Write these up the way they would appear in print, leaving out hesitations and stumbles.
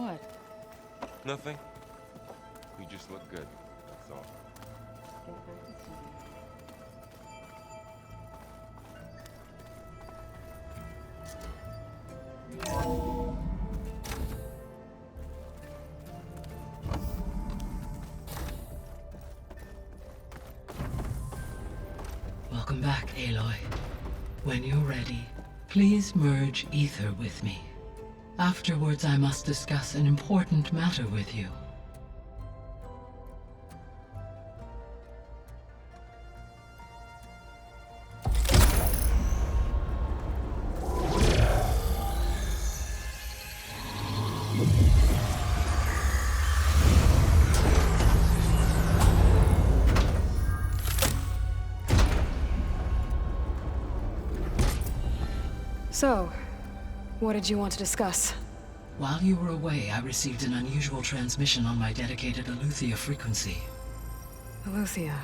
What? Nothing. You just look good, that's all. Welcome back, Aloy. When you're ready, please merge Aether with me. Afterwards, I must discuss an important matter with you. So, what did you want to discuss? While you were away, I received an unusual transmission on my dedicated Eleuthia frequency. Eleuthia.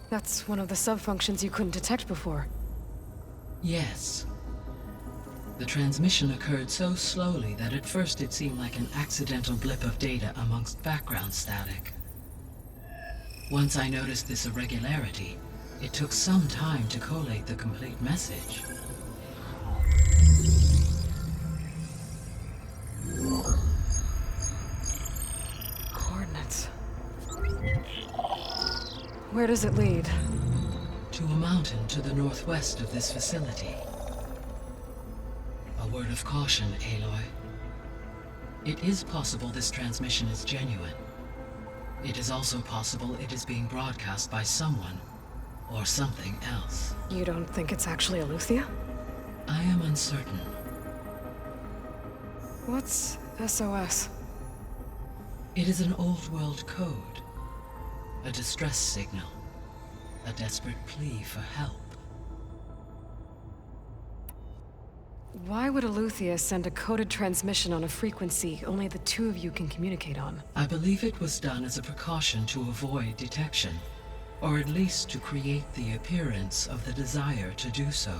That's one of the sub-functions you couldn't detect before. Yes. The transmission occurred so slowly that at first it seemed like an accidental blip of data amongst background static. Once I noticed this irregularity, it took some time to collate the complete message. Coordinates. Where does it lead? To a mountain to the northwest of this facility. A word of caution, Aloy. It is possible this transmission is genuine. It is also possible it is being broadcast by someone or something else. You don't think it's actually Eleuthia? I am uncertain. What's SOS? It is an old-world code. A distress signal. A desperate plea for help. Why would Eleuthia send a coded transmission on a frequency only the two of you can communicate on? I believe it was done as a precaution to avoid detection, or at least to create the appearance of the desire to do so.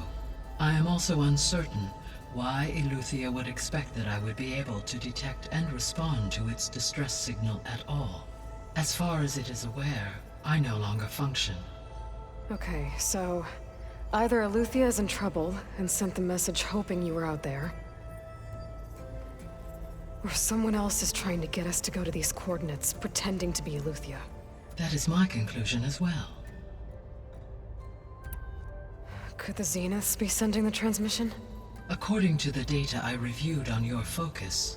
I am also uncertain why Eleuthia would expect that I would be able to detect and respond to its distress signal at all. As far as it is aware, I no longer function. Okay, so either Eleuthia is in trouble and sent the message hoping you were out there, or someone else is trying to get us to go to these coordinates, pretending to be Eleuthia. That is my conclusion as well. Could the Zeniths be sending the transmission? According to the data I reviewed on your focus,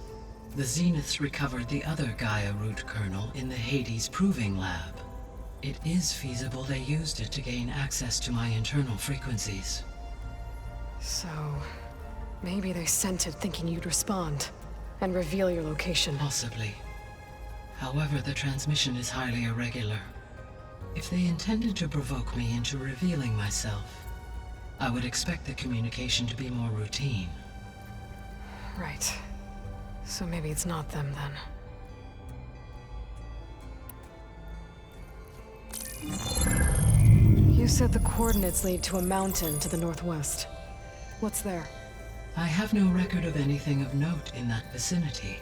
the Zeniths recovered the other GAIA root kernel in the Hades Proving Lab. It is feasible they used it to gain access to my internal frequencies. So, maybe they sent it thinking you'd respond and reveal your location. Possibly. However, the transmission is highly irregular. If they intended to provoke me into revealing myself, I would expect the communication to be more routine. Right. So maybe it's not them then. You said the coordinates lead to a mountain to the northwest. What's there? I have no record of anything of note in that vicinity.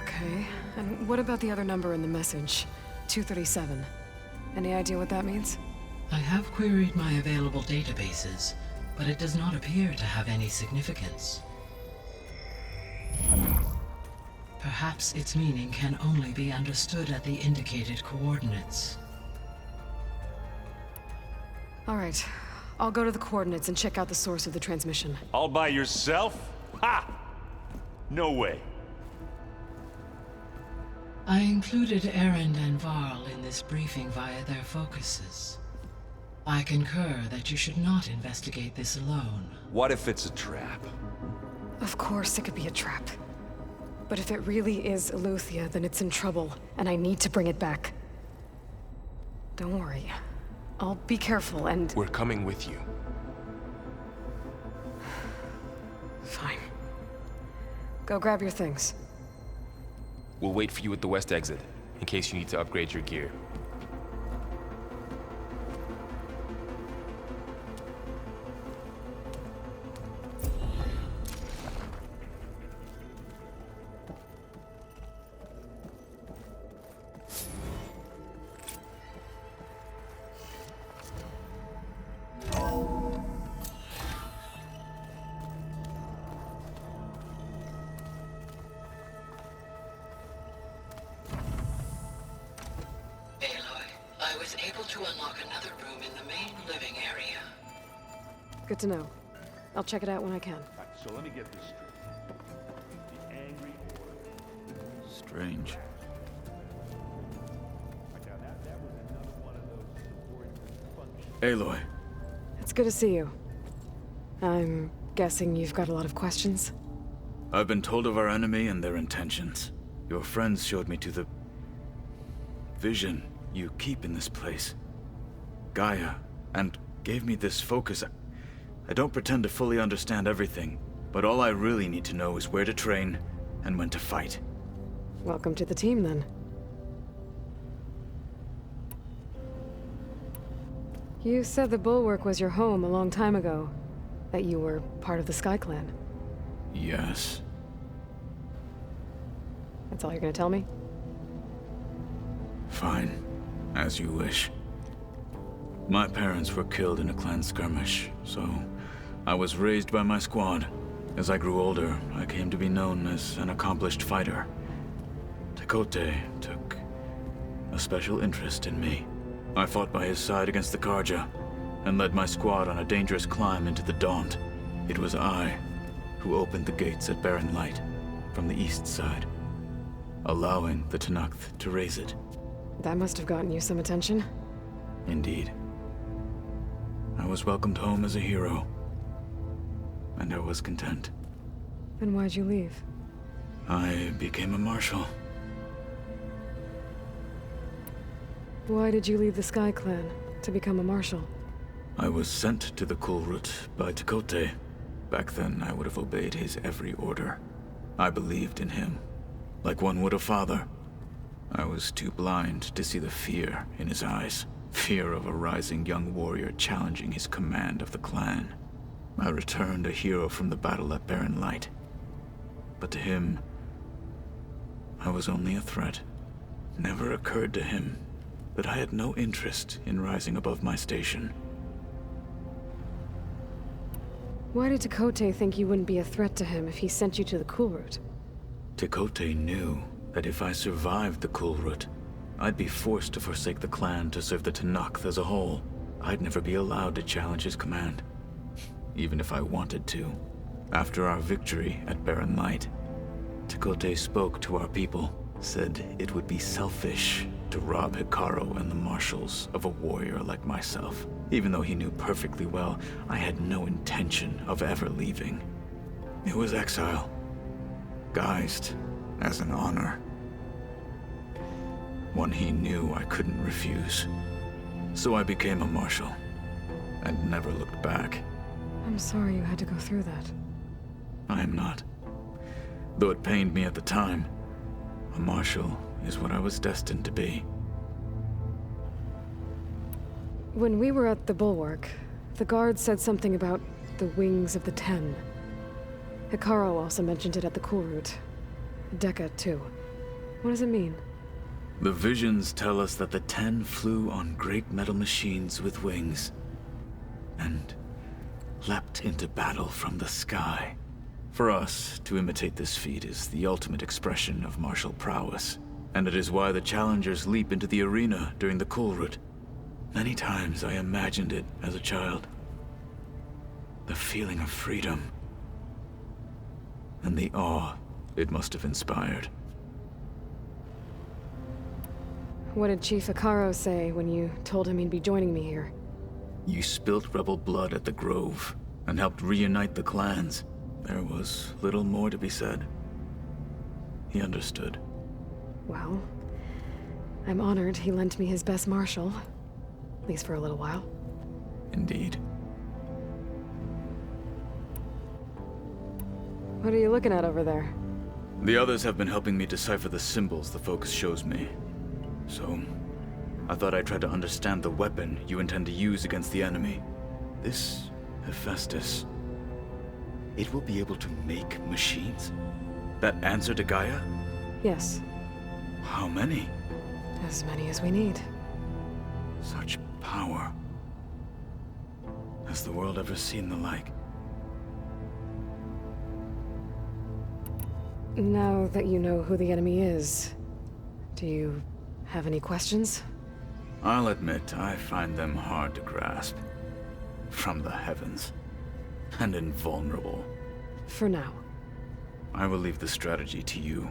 Okay, and what about the other number in the message? 237. Any idea what that means? I have queried my available databases, but it does not appear to have any significance. Perhaps its meaning can only be understood at the indicated coordinates. All right, I'll go to the coordinates and check out the source of the transmission. All by yourself? Ha! No way. I included Erend and Varl in this briefing via their focuses. I concur that you should not investigate this alone. What if it's a trap? Of course it could be a trap. But if it really is Eleuthia, then it's in trouble, and I need to bring it back. Don't worry. I'll be careful and... We're coming with you. Fine. Go grab your things. We'll wait for you at the west exit, in case you need to upgrade your gear. Good to know. I'll check it out when I can. Right, so let me get this straight. The angry order. Strange. Right, now that was another one of those subordinate functions. Aloy, It's good to see you. I'm guessing you've got a lot of questions? I've been told of our enemy and their intentions. Your friends showed me to the vision you keep in this place, GAIA, and gave me this focus. I don't pretend to fully understand everything, but all I really need to know is where to train and when to fight. Welcome to the team, then. You said the Bulwark was your home a long time ago. That you were part of the Sky Clan. Yes. That's all you're gonna tell me? Fine. As you wish. My parents were killed in a clan skirmish, so I was raised by my squad. As I grew older, I came to be known as an accomplished fighter. Tekote took a special interest in me. I fought by his side against the Karja, and led my squad on a dangerous climb into the Daunt. It was I who opened the gates at Barren Light from the east side, allowing the Tenakth to raise it. That must have gotten you some attention. Indeed. I was welcomed home as a hero, and I was content. Then why'd you leave? I became a marshal. Why did you leave the Sky Clan to become a marshal? I was sent to the Kulrut by Tekote. Back then, I would have obeyed his every order. I believed in him, like one would a father. I was too blind to see the fear in his eyes. Fear of a rising young warrior challenging his command of the clan. I returned a hero from the battle at Barren Light. But to him, I was only a threat. Never occurred to him that I had no interest in rising above my station. Why did Tekote think you wouldn't be a threat to him if he sent you to the Kulrut? Tekote knew that if I survived the Kulrut, I'd be forced to forsake the clan to serve the Tenakth as a whole. I'd never be allowed to challenge his command, even if I wanted to. After our victory at Barren Light, Tekote spoke to our people, said it would be selfish to rob Hikaru and the marshals of a warrior like myself, even though he knew perfectly well I had no intention of ever leaving. It was exile, guised as an honor. One he knew I couldn't refuse. So I became a marshal, and never looked back. I'm sorry you had to go through that. I am not. Though it pained me at the time, a marshal is what I was destined to be. When we were at the Bulwark, the guard said something about the Wings of the Ten. Hikaru also mentioned it at the Kulrut. Dekka, too. What does it mean? The visions tell us that the Ten flew on great metal machines with wings, and leapt into battle from the sky. For us, to imitate this feat is the ultimate expression of martial prowess, and it is why the challengers leap into the arena during the Kulrut. Many times I imagined it as a child. The feeling of freedom, and the awe it must have inspired. What did Chief Hikaru say when you told him he'd be joining me here? You spilt rebel blood at the Grove, and helped reunite the clans. There was little more to be said. He understood. Well, I'm honored he lent me his best marshal. At least for a little while. Indeed. What are you looking at over there? The others have been helping me decipher the symbols the focus shows me. So, I thought I'd try to understand the weapon you intend to use against the enemy. This Hephaestus, it will be able to make machines? That answer to GAIA? Yes, How many? as many as we need. Such power. Has the world ever seen the like? Now that you know who the enemy is, do you have any questions? I'll admit, I find them hard to grasp. From the heavens. and invulnerable. For now. I will leave the strategy to you.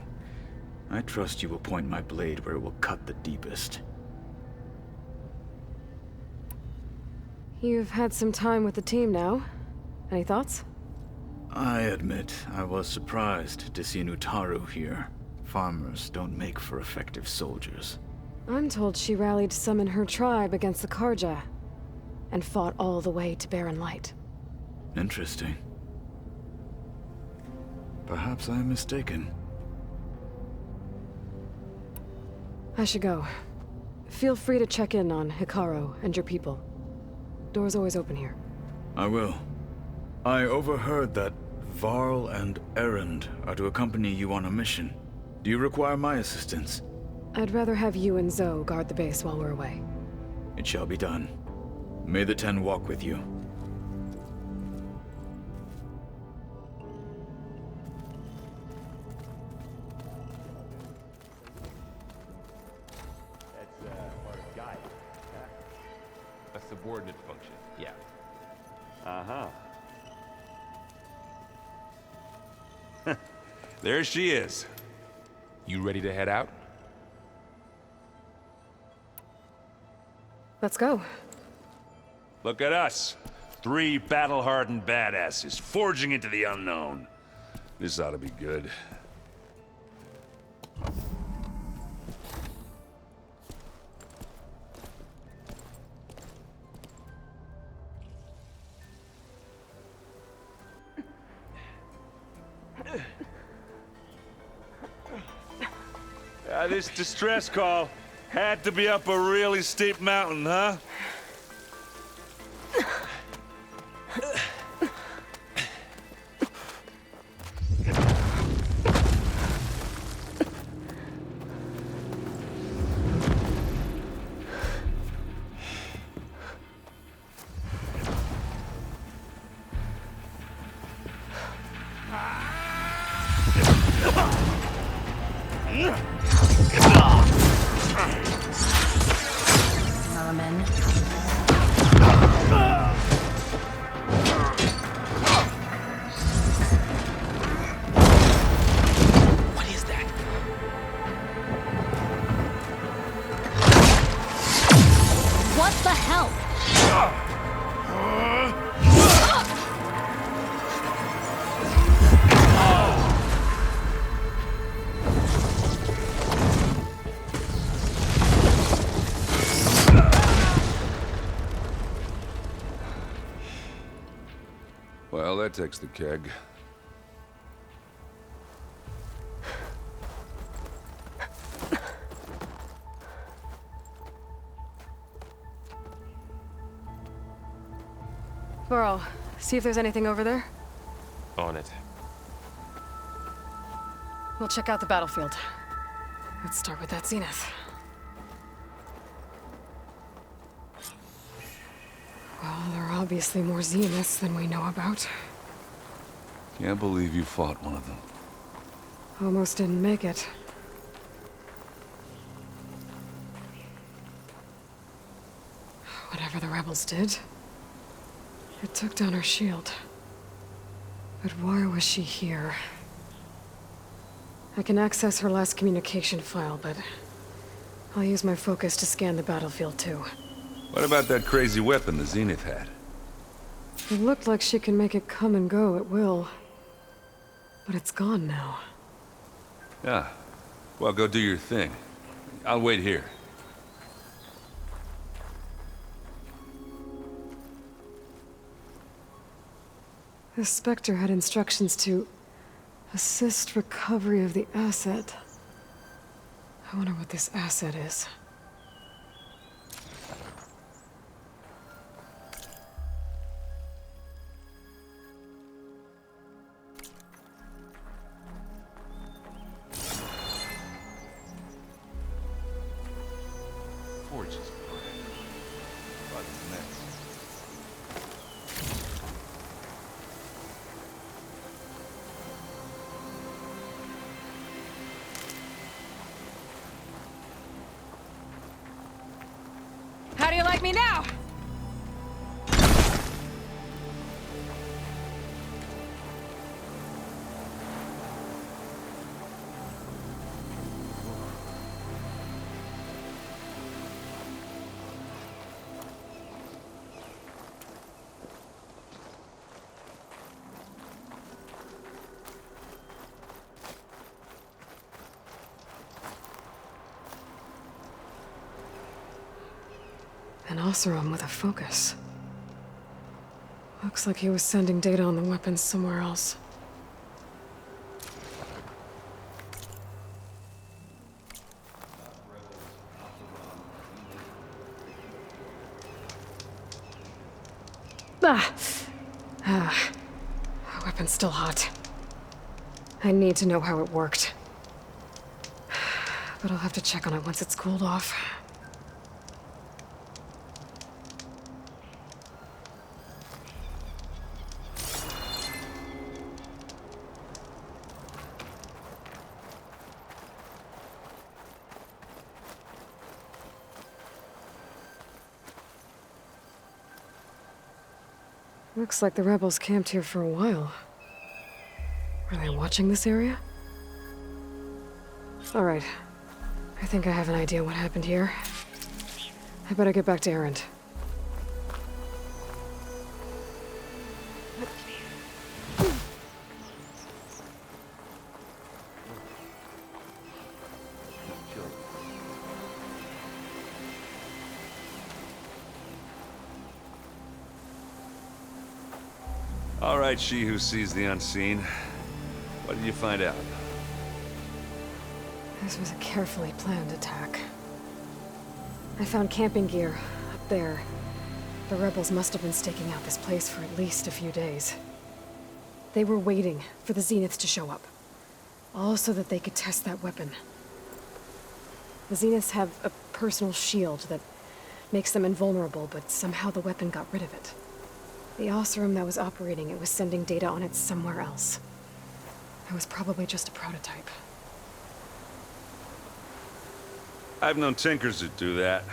I trust you will point my blade where it will cut the deepest. You've had some time with the team now. Any thoughts? I admit, I was surprised to see an Utaru here. Farmers don't make for effective soldiers. I'm told she rallied some in her tribe against the Karja, and fought all the way to Barren Light. Interesting. Perhaps I am mistaken. I should go. Feel free to check in on Hikaru and your people. Door's always open here. I will. I overheard that Varl and Erend are to accompany you on a mission. Do you require my assistance? I'd rather have you and Zoe guard the base while we're away. It shall be done. May the Ten walk with you. That's part of GAIA. A subordinate function, yeah. Uh-huh. There she is. You ready to head out? Let's go. Look at us. 3 battle-hardened badasses forging into the unknown. This ought to be good. This distress call had to be up a really steep mountain, huh? What is that? What the hell? Well, that takes the keg. Burrow, see if there's anything over there. On it. We'll check out the battlefield. Let's start with that zenith. Well, there are obviously more zeniths than we know about. Can't believe you fought one of them. Almost didn't make it. Whatever the rebels did, it took down her shield. But why was she here? I can access her last communication file, but I'll use my focus to scan the battlefield too. What about that crazy weapon the Zenith had? It looked like she can make it come and go at will. But it's gone now. Yeah. Well, go do your thing. I'll wait here. The Spectre had instructions to assist recovery of the asset. I wonder what this asset is. Forges. But next. How do you like me now? An Oseram with a focus. Looks like he was sending data on the weapons somewhere else. Weapon's still hot. I need to know how it worked. But I'll have to check on it once it's cooled off. Looks like the rebels camped here for a while. Are they watching this area? All right. I think I have an idea what happened here. I better get back to Erend. All right, she who sees the unseen. What did you find out? This was a carefully planned attack. I found camping gear up there. The rebels must have been staking out this place for at least a few days. They were waiting for the Zeniths to show up. All so that they could test that weapon. The Zeniths have a personal shield that makes them invulnerable, but somehow the weapon got rid of it. The Oseram that was operating it was sending data on it somewhere else. It was probably just a prototype. I've known tinkers that do that.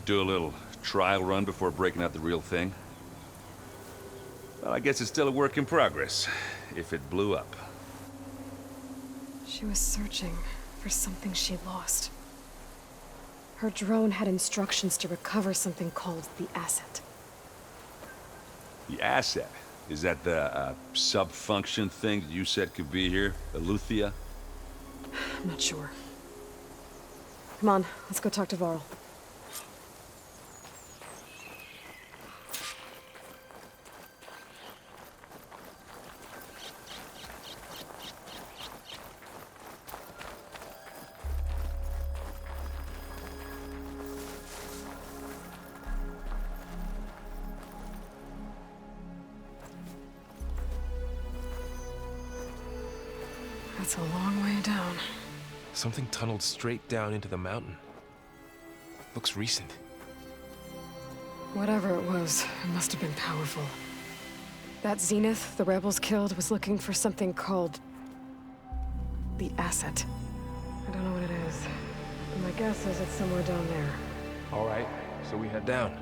Do a little trial run before breaking out the real thing. Well, I guess it's still a work in progress, if it blew up. She was searching for something she lost. Her drone had instructions to recover something called the asset. The asset? Is that the sub-function thing that you said could be here? Eleuthia? I'm not sure. Come on, let's go talk to Varl. That's a long way down. Something tunneled straight down into the mountain. Looks recent. Whatever it was, it must have been powerful. That Zenith the rebels killed was looking for something called the asset. I don't know what it is, but my guess is it's somewhere down there. All right, so we head down.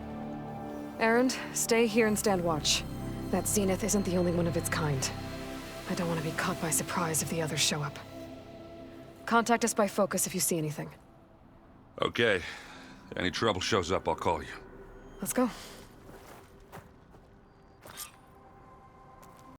Erend, stay here and stand watch. That Zenith isn't the only one of its kind. I don't want to be caught by surprise if the others show up. Contact us by focus if you see anything. Okay. Any trouble shows up, I'll call you. Let's go.